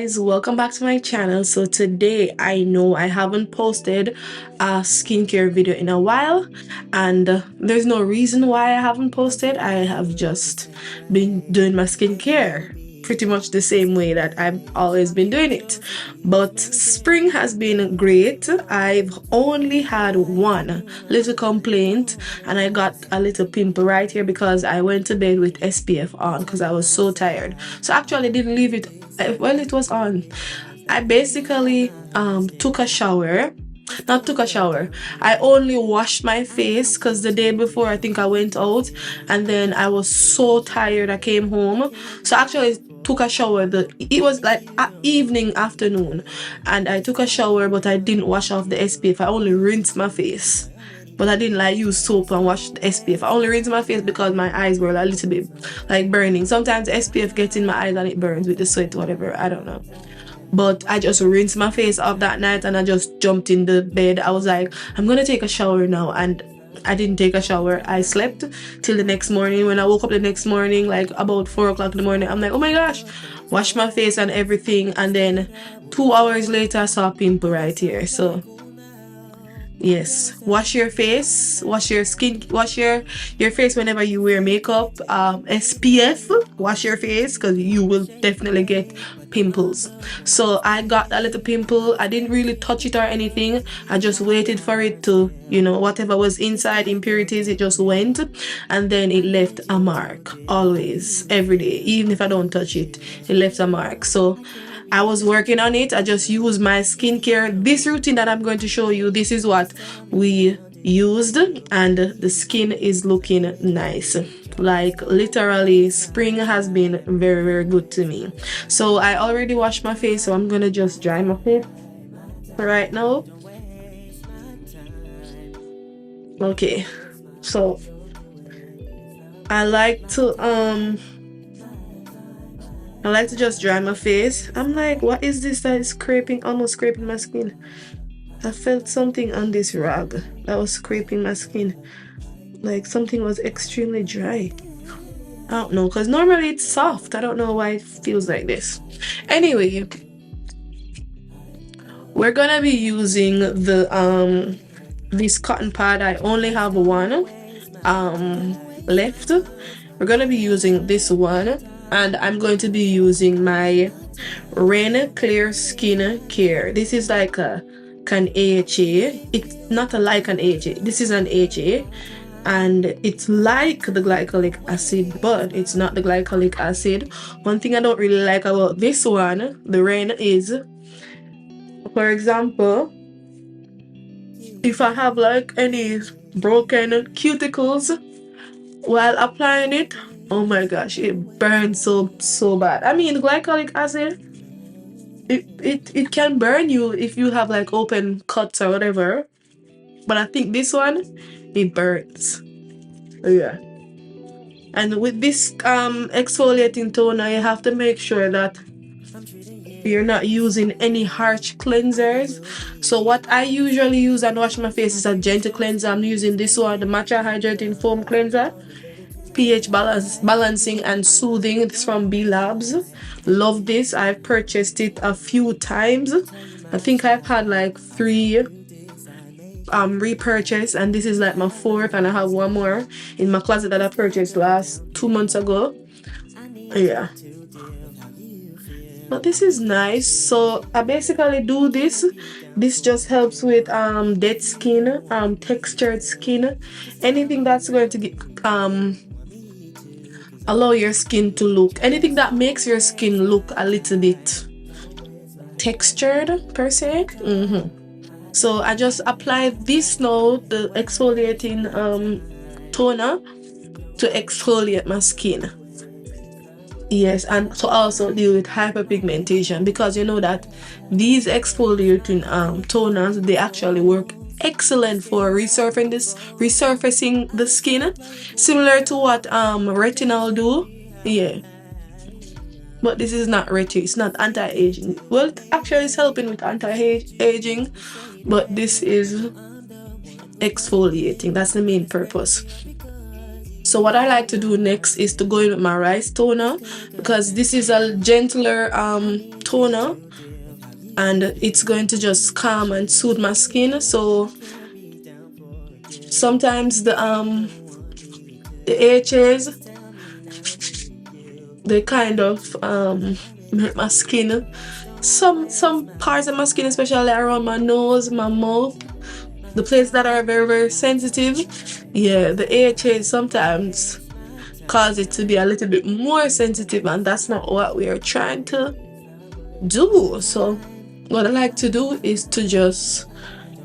guys, welcome back to my channel. So today I know I haven't posted a skincare video in a while, and there's no reason why I haven't posted. I have just been doing my skincare pretty much the same way that I've always been doing it. But spring has been great. I've only had one little complaint, and I got a little pimple right here because I went to bed with SPF on because I was so tired. So actually I didn't leave it well, it was on. I basically took a shower. Not took a shower, I only washed my face because the day before I think I went out, and then I was so tired I came home. So actually took a shower. It was like evening, afternoon, and I took a shower, but I didn't wash off the SPF. I only rinsed my face, but I didn't like use soap and wash the SPF. I only rinsed my face because my eyes were a little bit like burning. Sometimes SPF gets in my eyes and it burns with the sweat, whatever, I don't know. But I just rinsed my face off that night and I just jumped in the bed. I was like, I'm gonna take a shower now, and I didn't take a shower. I slept till the next morning. When I woke up the next morning, like about 4 o'clock in the morning, I'm like, oh my gosh, wash my face and everything. And then 2 hours later I saw a pimple right here. So yes, wash your face, wash your skin, wash your face whenever you wear makeup. SPF, wash your face because you will definitely get pimples. So I got a little pimple. I didn't really touch it or anything. I just waited for it to, you know, whatever was inside, impurities, it just went, and then it left a mark. Always, every day, even if I don't touch it, it left a mark. So I was working on it. I just used my skincare. This routine that I'm going to show you, this is what we used, and the skin is looking nice. Like literally, spring has been very, very good to me. So I already washed my face, so I'm gonna just dry my face right now. Okay, so I like to just dry my face. I'm like, what is this that is scraping, almost scraping my skin? I felt something on this rag that was scraping my skin. Like something was extremely dry. I don't know, because normally it's soft. I don't know why it feels like this. Anyway, we're gonna be using the this cotton pad. I only have one left. We're gonna be using this one, and I'm going to be using my Ren Clear Skin Care. This is like an AHA. It's not like an AHA. This is an AHA, and it's like the glycolic acid, but it's not the glycolic acid. One thing I don't really like about this one, the Ren, is, for example, if I have like any broken cuticles while applying it, oh my gosh, it burns so bad. I mean, glycolic acid, it can burn you if you have like open cuts or whatever, but I think this one, it burns. Yeah. And with this exfoliating toner, you have to make sure that you're not using any harsh cleansers. So what I usually use and wash my face is a gentle cleanser. I'm using this one, the Matcha Hydrating Foam Cleanser, pH balancing and soothing. It's from B Labs. Love this. I've purchased it a few times. I think I've had like 3 repurchase, and this is like my 4th, and I have one more in my closet that I purchased last 2 months ago. Yeah, but this is nice. So I basically do this just helps with dead skin, textured skin, anything that's going to get allow your skin to look, anything that makes your skin look a little bit textured per se. So I just apply this now, the exfoliating toner, to exfoliate my skin. Yes, and to also deal with hyperpigmentation, because you know that these exfoliating toners, they actually work excellent for resurfacing the skin, similar to what retinol do. Yeah, but this is not retinol, it's not anti-aging. Well, actually it's helping with anti-aging, but this is exfoliating. That's the main purpose. So what I like to do next is to go in with my rice toner, because this is a gentler toner, and it's going to just calm and soothe my skin. So sometimes the AHAs, they kind of make my skin, some parts of my skin, especially around my nose, my mouth, the places that are very, very sensitive, yeah, the AHAs sometimes cause it to be a little bit more sensitive, and that's not what we are trying to do. So what I like to do is to just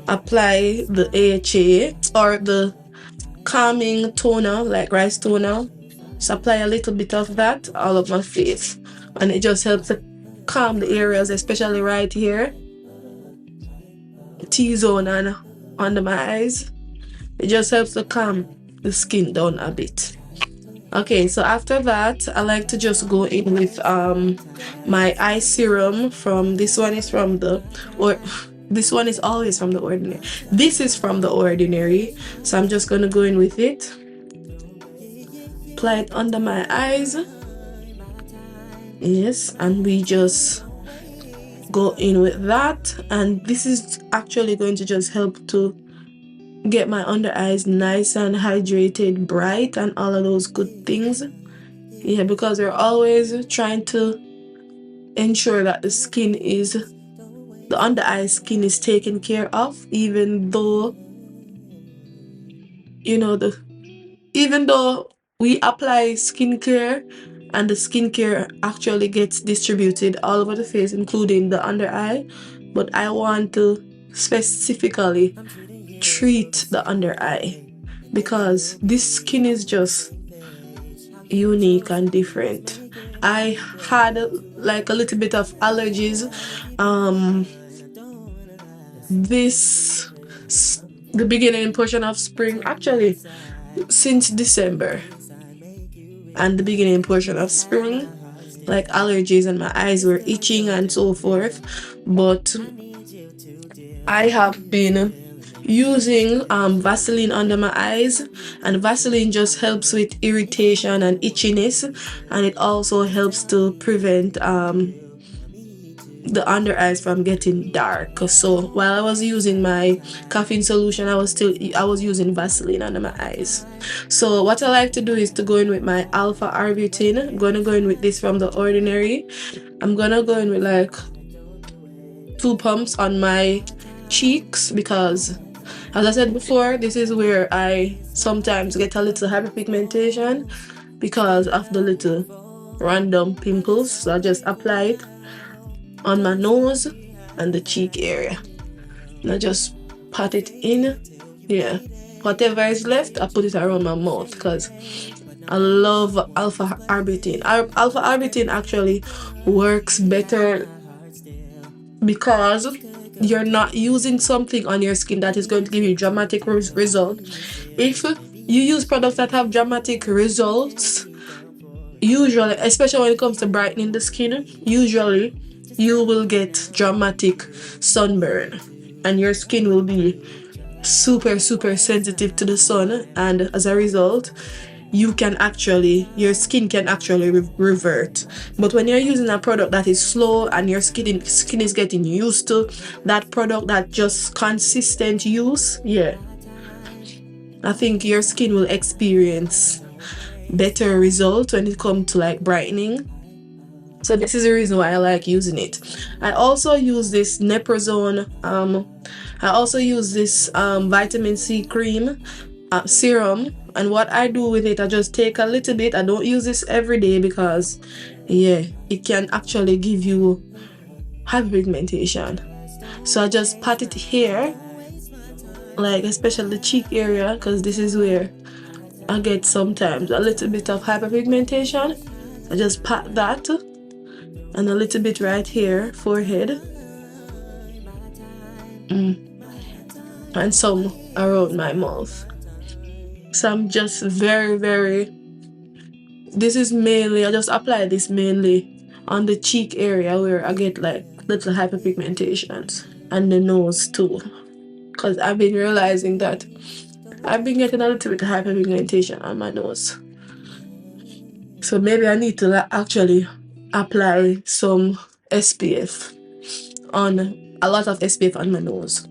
apply the AHA or the calming toner, like rice toner. Just apply a little bit of that all over my face, and it just helps to calm the areas, especially right here, T-zone and under my eyes. It just helps to calm the skin down a bit. Okay, so after that, I like to just go in with my eye serum from, this one is from the, or this one is always from the Ordinary. This is from the Ordinary, so I'm just gonna go in with it. Apply it under my eyes. Yes, and we just go in with that, and this is actually going to just help to get my under eyes nice and hydrated, bright, and all of those good things. Yeah, because we're always trying to ensure that the skin is, the under eye skin is taken care of, even though, you know, even though we apply skincare and the skincare actually gets distributed all over the face, including the under eye, but I want to specifically treat the under eye because this skin is just unique and different. I had like a little bit of allergies the beginning portion of spring, actually since December and the beginning portion of spring, like allergies, and my eyes were itching and so forth. But I have been using Vaseline under my eyes, and Vaseline just helps with irritation and itchiness, and it also helps to prevent the under eyes from getting dark. So while I was using my caffeine solution, I was using Vaseline under my eyes. So what I like to do is to go in with my alpha arbutin. I'm gonna go in with this from the Ordinary. I'm gonna go in with like 2 pumps on my cheeks because, as I said before, this is where I sometimes get a little hyperpigmentation because of the little random pimples. So I just apply it on my nose and the cheek area, and I just pat it in. Yeah, whatever is left, I put it around my mouth because I love alpha arbutin. Alpha arbutin actually works better because you're not using something on your skin that is going to give you dramatic result. If you use products that have dramatic results, usually, especially when it comes to brightening the skin, usually you will get dramatic sunburn and your skin will be super sensitive to the sun, and as a result your skin can actually revert. But when you're using a product that is slow and your skin is getting used to that product, that just consistent use, yeah, I think your skin will experience better results when it comes to like brightening. So this is the reason why I like using it. I also use this Neprozone. I also use this vitamin C cream serum, and what I do with it, I just take a little bit. I don't use this every day because, yeah, it can actually give you hyperpigmentation. So I just pat it here, like especially the cheek area, because this is where I get sometimes a little bit of hyperpigmentation. I just pat that, and a little bit right here, forehead, and some around my mouth. So I'm just this is mainly, I just apply this mainly on the cheek area where I get like little hyperpigmentations, and the nose too, because I've been realizing that I've been getting a little bit of hyperpigmentation on my nose. So maybe I need to actually apply some SPF on a lot of SPF on my nose.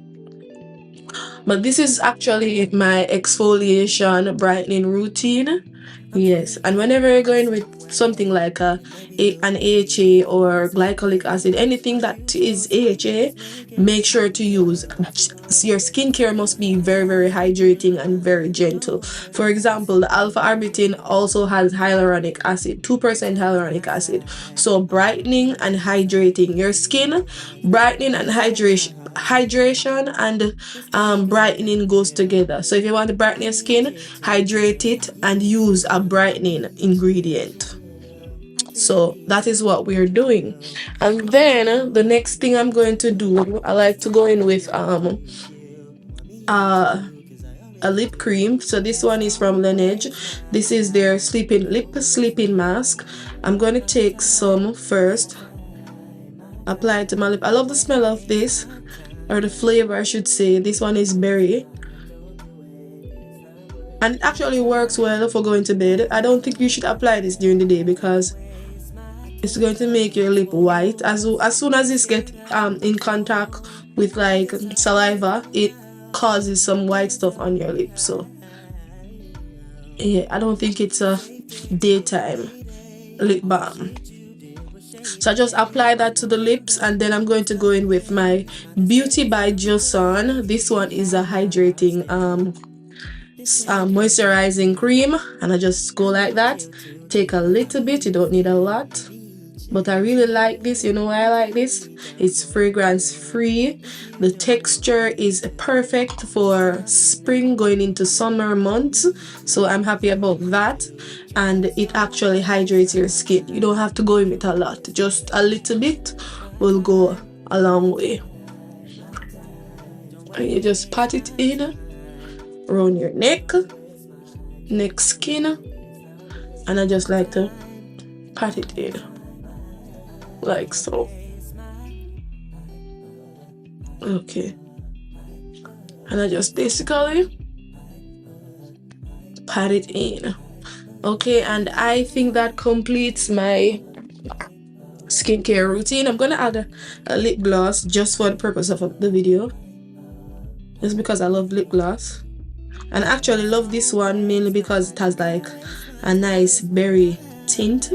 But this is actually my exfoliation brightening routine. Yes, and whenever you're going with something like an AHA or glycolic acid, anything that is AHA, make sure to use. Your skincare must be very, very hydrating and very gentle. For example, the alpha arbutin also has hyaluronic acid, 2% hyaluronic acid. So brightening and hydrating your skin, brightening and hydration and brightening goes together. So if you want to brighten your skin, hydrate it and use a brightening ingredient. So that is what we're doing. And then the next thing I'm going to do, I like to go in with a lip cream. So this one is from Laneige. This is their lip sleeping mask. I'm going to take some first, apply it to my lip. I love the smell of this, or the flavor I should say. This one is berry, and it actually works well for going to bed. I don't think you should apply this during the day because it's going to make your lip white. As soon as this gets in contact with like saliva, it causes some white stuff on your lip. So yeah, I don't think it's a daytime lip balm. So I just apply that to the lips, and then I'm going to go in with my Beauty by Joseon. This one is a hydrating moisturizing cream, and I just go like that. Take a little bit, you don't need a lot, but I really like this. You know why I like this? It's fragrance free. The texture is perfect for spring going into summer months, so I'm happy about that. And it actually hydrates your skin. You don't have to go in with a lot, just a little bit will go a long way. And you just pat it in around your neck skin, and I just like to pat it in like so. Okay, and I just basically pat it in. Okay, and I think that completes my skincare routine. I'm gonna add a lip gloss just for the purpose of the video, just because I love lip gloss, and I actually love this one mainly because it has like a nice berry tint.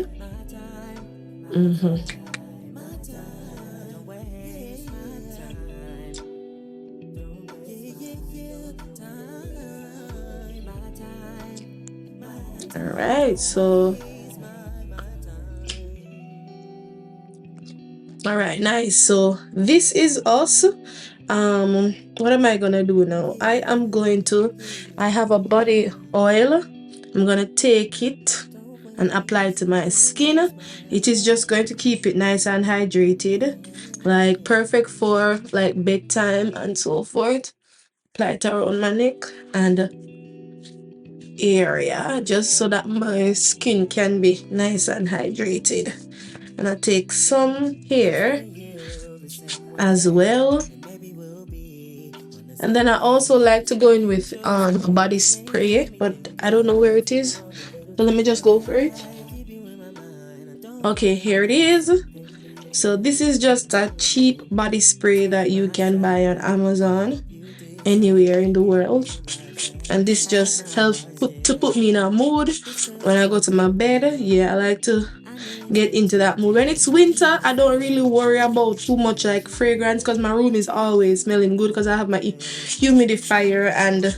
Alright, so alright, nice. So this is us. What am I gonna do now? I have a body oil. I'm gonna take it and apply it to my skin. It is just going to keep it nice and hydrated, like perfect for like bedtime and so forth. Apply it around my neck and area, just so that my skin can be nice and hydrated. And I take some here as well. And then I also like to go in with body spray, but I don't know where it is, so let me just go for it. Okay, here it is. So this is just a cheap body spray that you can buy on Amazon anywhere in the world, and this just helps put me in a mood when I go to my bed. Yeah, I like to get into that mood. When it's winter, I don't really worry about too much like fragrance, because my room is always smelling good because I have my humidifier and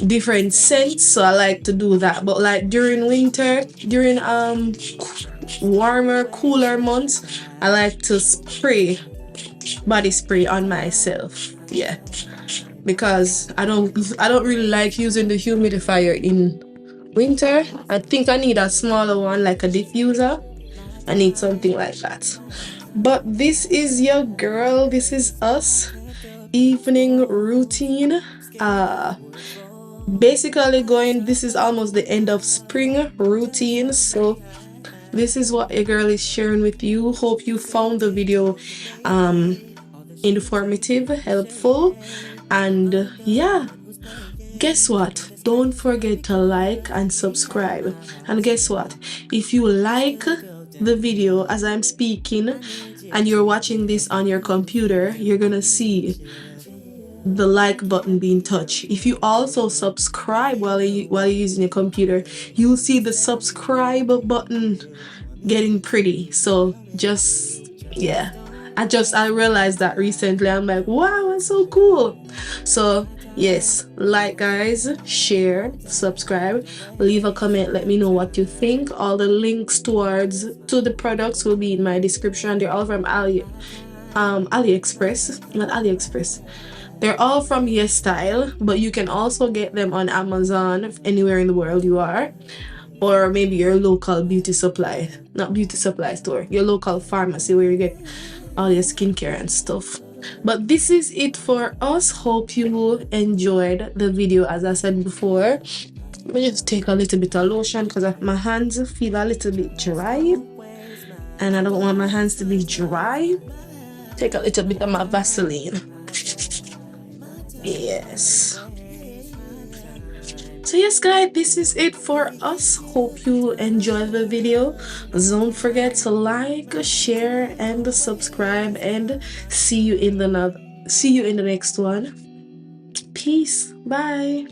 different scents, so I like to do that. But like during winter, during warmer, cooler months, I like to spray body spray on myself. Yeah, because I don't really like using the humidifier in winter. I think I need a smaller one, like a diffuser. I need something like that. But this is your girl, this is us evening routine. Basically this is almost the end of spring routine, so this is what your girl is sharing with you. Hope you found the video informative, helpful, and yeah, guess what? Don't forget to like and subscribe. And guess what? If you like the video as I'm speaking and you're watching this on your computer, you're gonna see the like button being touched. If you also subscribe while you're using your computer, you'll see the subscribe button getting pretty. So just, yeah, I realized that recently. I'm like, wow, it's so cool. So yes, like, guys, share, subscribe, leave a comment, let me know what you think. All the links to the products will be in my description. They're all from AliExpress, not AliExpress. They're all from YesStyle, but you can also get them on Amazon anywhere in the world you are, or maybe your local beauty supply, not beauty supply store, your local pharmacy where you get all your skincare and stuff. But this is it for us. Hope you enjoyed the video. As I said before, let me just take a little bit of lotion because my hands feel a little bit dry and I don't want my hands to be dry. Take a little bit of my Vaseline. Yes. So yes, guys, this is it for us. Hope you enjoy the video. Don't forget to like, share, and subscribe, and see you in the next one. Peace. Bye.